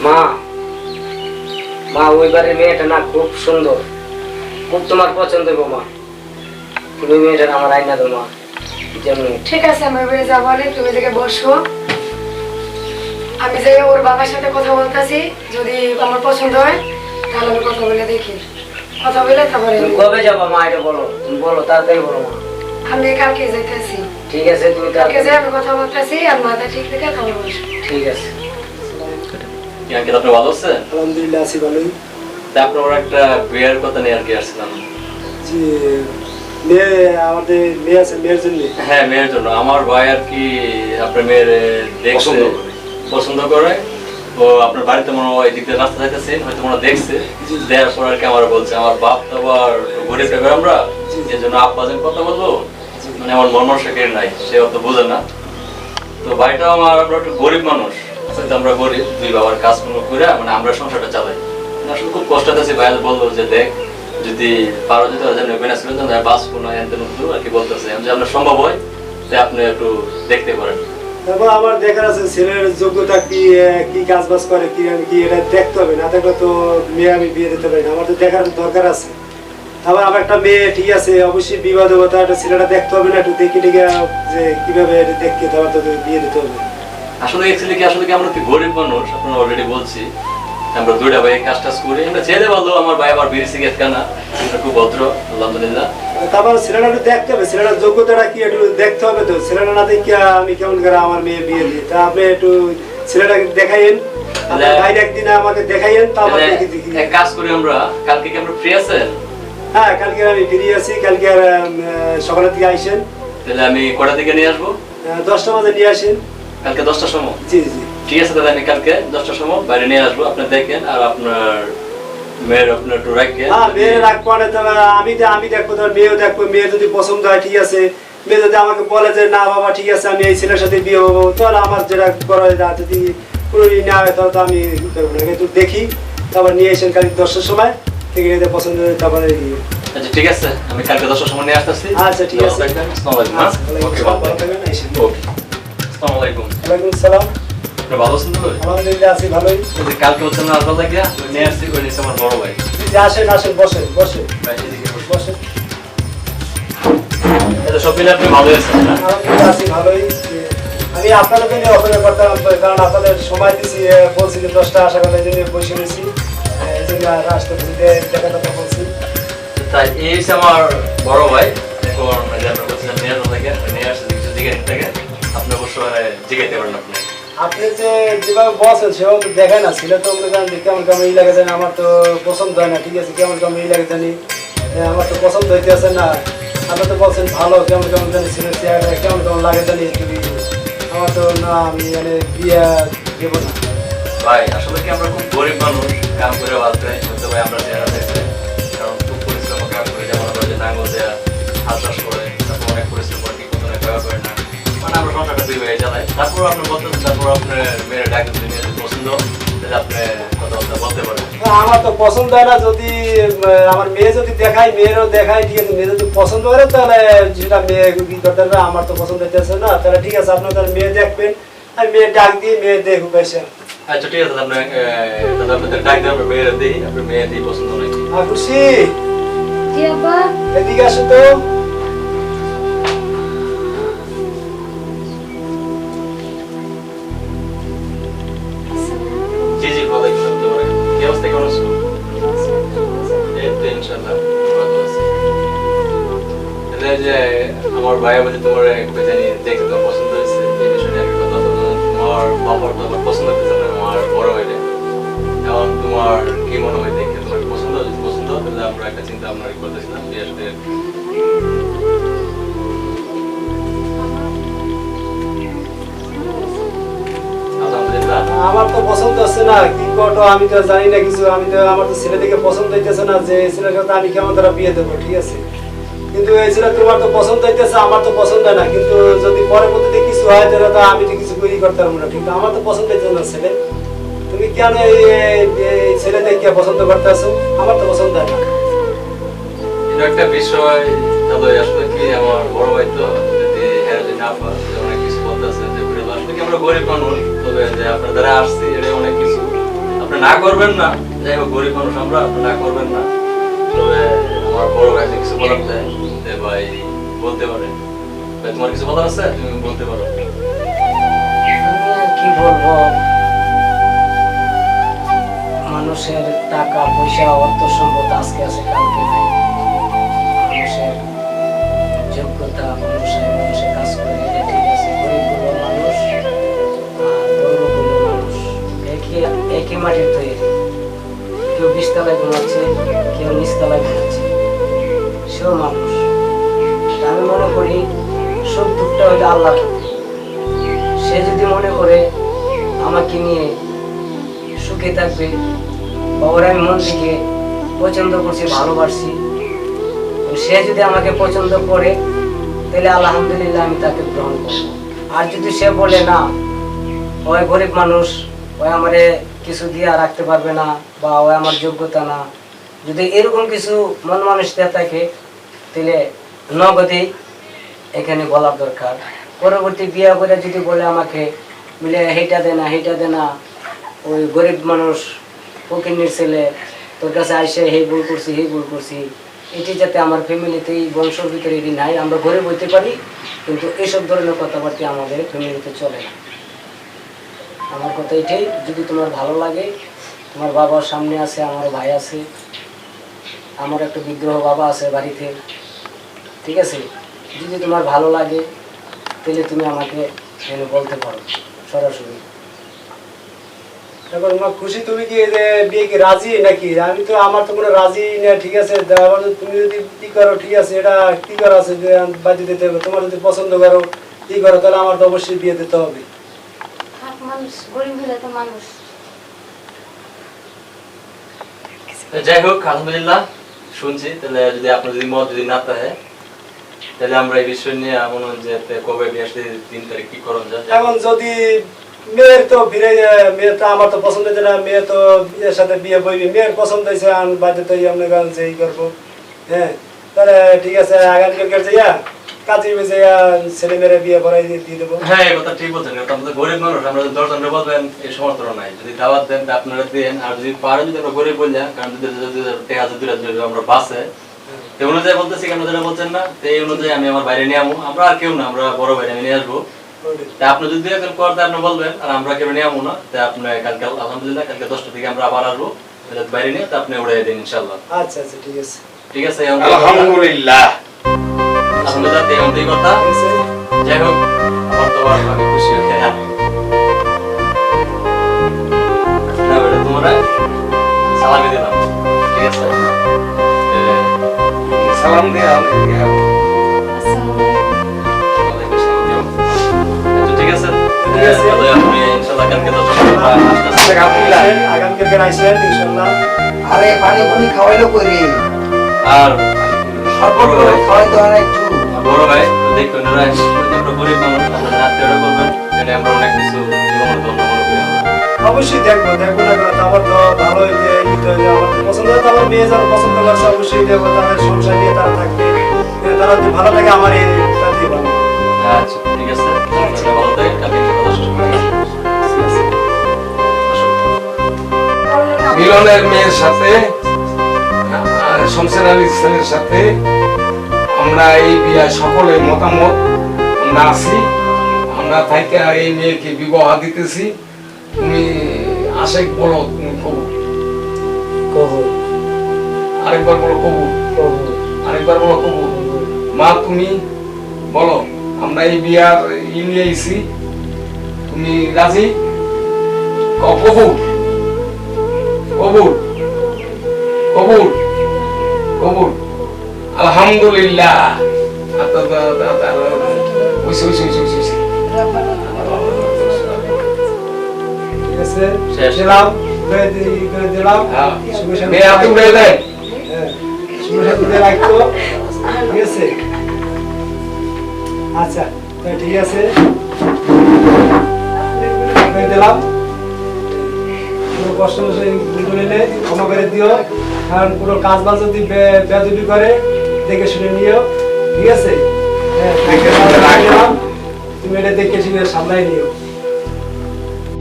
মা মা ওই বাড়ির মেয়েটা না খুব সুন্দর, খুব তোমার পছন্দ গো মা। তুমি মেয়েটা আমার আইনা দো মা। যেমনি ঠিক আছে, আমি বেড়ে যাবো, তুমি থেকে বসো। আমি যে ওর বাবার সাথে কথা বলতেছি, যদি আমার পছন্দ হয় তাহলে আমি কথা বলে দেখি। কথা বলে তারপরে তুমি কবে যাবো মা এটা বলো, তুমি বলো তাড়াতাড়ি বলো মা। আমি কালকে যাইতেছি। ঠিক আছে তুমি কালকে যাই আমি কথা বলতেছি, আর মাথা ঠিক রেখে তারপরে বসো। ঠিক আছে। আপনি ভালো আছেন? আলহামদুলিল্লাহ আছি ভালোই। আপনার একটা বিয়ের কথা নিয়ে আর কি আসছিলাম। জি, মেয়ে আমাদের মেয়ে আছে, মেয়ের জন্য। হ্যাঁ, মেয়ের জন্য। আমার ভাই আর কি আপনার মেয়ের দেখছে, পছন্দ করে। তো আপনার বাড়িতে মনে হয় এদিক দিয়ে রাস্তা যাইতেছে, হয়তো মনে দেখছে, দেওয়ার পর আর কি আমার বলছে আমার বাপ তো আবার গরিব টাইপের আমরা, এই জন্য আব্বা যেন কথা বলবো, মানে আমার মন মানসিক নাই, সে অত বোঝে না। তো ভাইটা আমার আমরা একটু গরিব মানুষ, আমরা গরিব, দুই বাবার কাজ করে মানে আমরা সংসারটা চালাই। আসলে খুব কষ্ট আছে। ভাই বলবো যে দেখ যদি পারো যেতে বাঁচবো না আর কি বলতেছে, যদি আপনার সম্ভব হয় আপনি একটু দেখতে পারেন। তারপর আমার দেখার আছে ছেলের যোগ্যতা কি, কি কাজ বাজ করে, কি কি এটা দেখতে হবে। না দেখলে তো মেয়ে আমি বিয়ে দিতে পারি না, আমার তো দেখার দরকার আছে। আবার আমার একটা মেয়ে ঠিক আছে, অবশ্যই বিবাহ দেবো, তার একটা ছেলেটা দেখতে হবে না, একটু দেখে টেকে যে কিভাবে দেখে তারপর তো বিয়ে দিতে হবে। আসলে কি আমরা কি গরিব মানুষ, আপনারা অলরেডি বলছি, আমরা দুইটা ভাই কাজ টাজ করি, আমরা ছেলে ভালো, আমার ভাই আবার বিড়ি সিগারেট খানা, খুব ভদ্র আলহামদুলিল্লাহ। তারপর ছেলেটা একটু দেখতে হবে, ছেলেটার যোগ্যতাটা কি একটু দেখতে হবে। তো ছেলেটা না দেখে আমি কেমন করে আমার মেয়ে বিয়ে দিই, তা আপনি একটু ছেলেটাকে দেখাইন, আপনার ভাই একদিন আমাকে দেখাইন, তারপর দেখি দেখি। এক কাজ করি আমরা, কালকে কি আমরা ফ্রি আছেন? হ্যাঁ, কালকে আমি ফ্রি আছি। কালকে সকালের দিকে আইসেন। তাহলে আমি কটা থেকে নিয়ে আসবো? 10টা বাজে নিয়ে আসেন। কালকে 10টার সময়? জি জি ঠিক আছে, তাহলে আমি কালকে 10টার সময় বাইরে নিয়ে আসবো, আপনি দেখেন। আর আপনার মেয়ের আপনার একটু রাখেন। হ্যাঁ, মেয়ের রাখবো না, তবে আমি দেখবো, তোর মেয়েও দেখবো। মেয়ে যদি পছন্দ হয় ঠিক আছে, মেয়ে যদি আমাকে বলে যে না বাবা ঠিক আছে আমি এই ছেলের সাথে বিয়ে হবো, তাহলে আমার যেটা করা হয়, যদি কোনো না হয় তাহলে তো আমি করবো না। কিন্তু দেখি তারপর নিয়ে এসেন কালকে 10টার সময় থেকে, নিয়ে পছন্দ হয় তারপরে। আচ্ছা ঠিক আছে, আমি কালকে 10টার সময় নিয়ে আসতেছি। আচ্ছা ঠিক আছে। আসসালামু আলাইকুম। ওকে, ভালো থাকবেন। ওকে, আসসালামু আলাইকুম। ওয়ালাইকুম আসসালাম। আপনি ভালো আছেন তো? আলহামদুলিল্লাহ আছি ভালোই। কালকে হচ্ছে না আসবার লাগিয়া নিয়ে আসছি, ওই নিচে আমার বড় ভাই। আসেন আসেন, বসেন বসেন ভাই এদিকে বসুন। বসেন। এটা সব মিলে আপনি ভালো আছেন না? আলহামদুলিল্লাহ আছি ভালোই। আমি আপনাদেরকে নিয়ে অপেক্ষা করতাম, কারণ আপনাদের সময় দিচ্ছি, বলছি যে 10টা আসার কথা, এই জন্য বসে রয়েছি, এই জন্য আসতে দেখা কথা বলছি। তাই এই হচ্ছে আমার বড় ভাই। এখন যে আপনার বলছিলেন নিয়ে আসবো থেকে নিয়ে আসছে, কিছু জিজ্ঞাসা থেকে আপনি অবশ্যই জিজ্ঞাসতে পারেন। আপনি আপনি যে যেভাবে বসেন সেভাবে তো দেখায় না, ছেলে তো মনে করেন যে কেমন কেমন ই লাগে জানি, আমার তো পছন্দ হয় না। ঠিক আছে, কেমন কেমন ই লাগে জানি, আমার তো পছন্দ হইতে আছে না। আপনি তো বলছেন ভালো, কেমন কেমন জানি ছেলের চেহারা কেমন কেমন লাগে জানি, আমার তো না, আমি মানে বিয়ে দেবো না। ভাই আসলে কি আমরা খুব গরিব মানুষ, কাম করে বাঁচতে হয়তো ভাই আমরা চেহারা দেখতে, কারণ খুব পরিশ্রম কাজ করে, যেমন আমরা যে নাঙ্গল দেওয়া হাল চাষ করে, তারপর অনেক পরিশ্রম করে, ঠিক মতো ব্যবহার করে না, মানে আমরা সংসারটা দুই ভাই চালাই। তারপর আপনি বলতেন, তারপর আপনার মেয়ের ডাকে যদি মেয়েদের পছন্দ, তাহলে আপনি কথাবার্তা বলতে পারেন। আমার তো পছন্দ হয় না, যদি আমার মেয়ে যদি দেখায়, মেয়েরও দেখায়, ঠিক আছে, মেয়ে যদি পছন্দ করে তাহলে সেটা মেয়ে কি করতে হবে। আমার তো পছন্দ হইতেছে না, তাহলে ঠিক আছে আপনার তাহলে মেয়ে দেখবেন, আর মেয়ে ডাক দিয়ে মেয়ে দেখুক এসে। আচ্ছা ঠিক আছে, আপনি তাহলে আপনাদের ডাক দিয়ে আমরা মেয়েরা দিই, আপনার মেয়ে দিই পছন্দ নাকি? খুশি জি আব্বা। এদিকে আসো তো। জি জি, ভালো লাগছে। কি অবস্থা, কেমন আছো? এই তো ইনশাআল্লাহ ভালো আছি। তাহলে যে আমার ভাই বলে তোমার একটু জানি দেখে তোমার পছন্দ হয়েছে, এই বিষয়ে একটা কথা বলবো। তোমার বাবার তো আমার পছন্দ হচ্ছে না, আমার বড় ভাইরে। এখন তোমার কি মনে হয় দেখে তোমার পছন্দ, যদি পছন্দ তাহলে আমরা একটা চিন্তা ভাবনা করতেছিলাম বিয়ের সাথে। আলহামদুলিল্লাহ। আমার তো পছন্দ হচ্ছে না, কি করতো আমি তো জানি না কিছু। আমি তো আমার তো ছেলে দেখে পছন্দ হইতেছে না, যে ছেলের সাথে আমি কেমন তারা বিয়ে দেবো। ঠিক আছে, কিন্তু এই ছেলে তোমার তো পছন্দ হইতেছে, আমার তো পছন্দ হয় না। কিন্তু যদি পরবর্তীতে কিছু হয় তাহলে তো আমি তো কিছু করি করতে পারবো না। কিন্তু আমার তো পছন্দ হইতেছে না ছেলে। তুমি কেন এই ছেলে দেখে পছন্দ করতে আসো? আমার তো পছন্দ হয় না। এটা একটা বিষয়, তবে আসলে কি আমার বড় ভাই তো যদি হ্যাঁ যদি না পারে, অনেক কিছু বলতে আছে যে আসলে কি আমরা গরিব মানুষ, তবে যে আপনার দ্বারা আসছি এটা অনেক কিছু। না করবেন না, যাই হোক গরিব মানুষ আমরা, আপনি না করবেন না। তবে আমার বড় ভাই কিছু বলার চাই, যে ভাই বলতে পারে। ভাই তোমার কিছু বলার আছে, তুমি বলতে পারো। আমি আর কি বলবো, মানুষের টাকা পয়সা অর্থ সম্পদ আজকে আছে কালকে নাই। মানুষের যোগ্যতা অনুসারে মানুষের কাজ করে, এটা ঠিক আছে। গরিবগুলো মানুষ আর বড়গুলো মানুষ একই মাটির তৈরি। কেউ 20 তলায় ঘুমাচ্ছে, কেউ নিচতলায় ঘুমাচ্ছে, সেও মানুষ। তা আমি মনে করি সব দুঃখটা হইলে আল্লাহ। সে যদি মনে করে আমাকে নিয়ে সুখে থাকবে, বা ওরা আমি মন থেকে পছন্দ করছি, ভালোবাসছি, সে যদি আমাকে পছন্দ করে, তাহলে আলহামদুলিল্লাহ আমি তাকে গ্রহণ করব। আর যদি সে বলে না, ওই গরিব মানুষ, ওই আমারে কিছু দিয়ে রাখতে পারবে না, বা ওই আমার যোগ্যতা না, যদি এরকম কিছু মন মানসিকতা থাকে, তাহলে নগদেই এখানে বলার দরকার। পরবর্তী বিয়ে করে যদি বলে আমাকে বলে হেটা দে না, হেটা দে না, ওই গরিব মানুষ ফকিরের ছেলে তোর কাছে আইসে হে ভুল করছি, হে ভুল করছি, এটি যাতে আমার ফ্যামিলিতে এই বংশের ভিতরে এটি নাই। আমরা গরিব হইতে পারি, কিন্তু এইসব ধরনের কথাবার্তা আমাদের ফ্যামিলিতে চলে না। আমার কথা এটাই, যদি তোমার ভালো লাগে, তোমার বাবার সামনে আছে, আমার ভাই আছে, আমার একটা বিগ্রহ বাবা আছে বাড়িতে, ঠিক আছে? যদি তোমার ভালো লাগে, তাহলে তুমি আমাকে এনে বলতে পারো সরাসরি। এখন মা খুশি, তুমি কি এই যে বিয়ে কি রাজি নাকি? আমি তো, আমার তো কোনো রাজি না, ঠিক আছে। আবার তুমি যদি কি করো, ঠিক আছে, এটা কি করা আছে যে বাজি দিতে হবে। তোমার যদি পছন্দ করো, কি করো, তাহলে আমার তো অবশ্যই বিয়ে দিতে হবে। মানুষ গরিব হলে তো মানুষ। যাই হোক, আলহামদুলিল্লাহ শুনছি। তাহলে যদি আপনার যদি মত যদি না থাকে, তাহলে আমরা এই বিষয় নিয়ে মনে হয় যে কবে বিয়ে আসলে 3 তারিখ কি করুন যায়। এখন যদি মেয়ের তো ফিরে, মেয়ে তো আমার তো পছন্দ হয়েছে না, মেয়ে তো বিয়ের সাথে বিয়ে বইবি, মেয়ের পছন্দ হয়েছে, আমি বাধ্যতাই আপনার গান যেই করবো। হ্যাঁ, তাহলে ঠিক আছে, আগামীকালকে যাইয়া কাজে যাইয়া ছেলে মেয়েরা বিয়ে করাই দিয়ে দেবো। হ্যাঁ, এই কথা ঠিক বলছেন। আমাদের গরিব মানুষ, আমরা যদি 10 জনকে বলবেন এই সমর্থন নাই। যদি দাওয়াত দেন তা আপনারা দেন, আর যদি পারেন যদি আমরা গরিব বললেন, কারণ যদি টাকা যদি আমরা বাসে এই অনুযায়ী বলতেছি, কেন যেটা বলছেন না, তো এই অনুযায়ী আমি আমার বাইরে নিয়ে আমো। আমরা আর কেউ না, আমরা বড় বাইরে আমি নিয়ে আসবো। তা আপনি যদি এখন করতে আপনি বলবেন, আর আমরা কেউ নিয়ে আমো না। তা আপনি কালকে আলহামদুলিল্লাহ কালকে 10টা থেকে আমরা আবার আসবো, বাইরে নিয়ে তা আপনি উড়াই দিন ইনশাল্লাহ। আচ্ছা আচ্ছা, ঠিক আছে, ঠিক আছে। আলহামদুলিল্লাহ। আলহামদুলিল্লাহ, এই কথা। ঠিক আছে। যাই হোক, আমার তো আমি খুশি হয়ে তোমরা সালামি দিলাম, ঠিক আছে? সালাম দেয়া হবে। ঠিক আছে, ঠিক আছে। আমি ইনশাল্লাহ কালকে 10 টাকা আসতেছি। আগামীকালকে আসবেন ইনশাল্লাহ। আরে পানি পানি খাওয়াইলো করি আর সর্বত খাওয়াই তো আর একটু বড় ভাই দেখবেন, আমরা গরিব মানুষ, আমাদের আত্মীয়রা করবেন, এটা আমরা অনেক কিছু জীবনের জন্য মনে করি। অবশ্যই দেখবো না কেন, আমার তো ভালো যে আমার পছন্দ হয়, আমার মেয়ে যারা পছন্দ করছে অবশ্যই দেখবো, তাদের সংসার নিয়ে তারা থাকবে, তারা যদি ভালো থাকে আমার এই তাতে ভালো। আচ্ছা, ঠিক আছে, ভালো থাকে, কালকে কথা শেষ করি। মিলনের মেয়ের সাথে শমশের আলী ইসলামের সাথে আমরা এই বিয়ায় সকলে মতামত আমরা আছি। আমরা থাইকে এই মেয়েকে বিবাহ দিতেছি। তুমি আশেক বলো, তুমি কবুল। কবুল, আরেকবার বলো কবুল। কবুল, আরেকবার বলো কবুল। মা তুমি বলো, আমরা এই বিয়ার নিয়ে আইছি, তুমি রাজি? কবুল কবুল কবুল কবুল। আলহামদুলিল্লাহ। ঠিক আছে, শেষ। দিলাম দিলাম মেয়ে হাতে উড়ে দেয়। সুবিধা রাখতো, ঠিক আছে। আচ্ছা, ঠিক আছে, দিলাম। কোনো কষ্ট নিলে ক্ষমা করে দিও, কারণ কোনো কাজ বাজ যদি বেদবি করে দেখে শুনে নিও, ঠিক আছে? হ্যাঁ, তুমি এটা দেখে শুনে সামলাই নিও।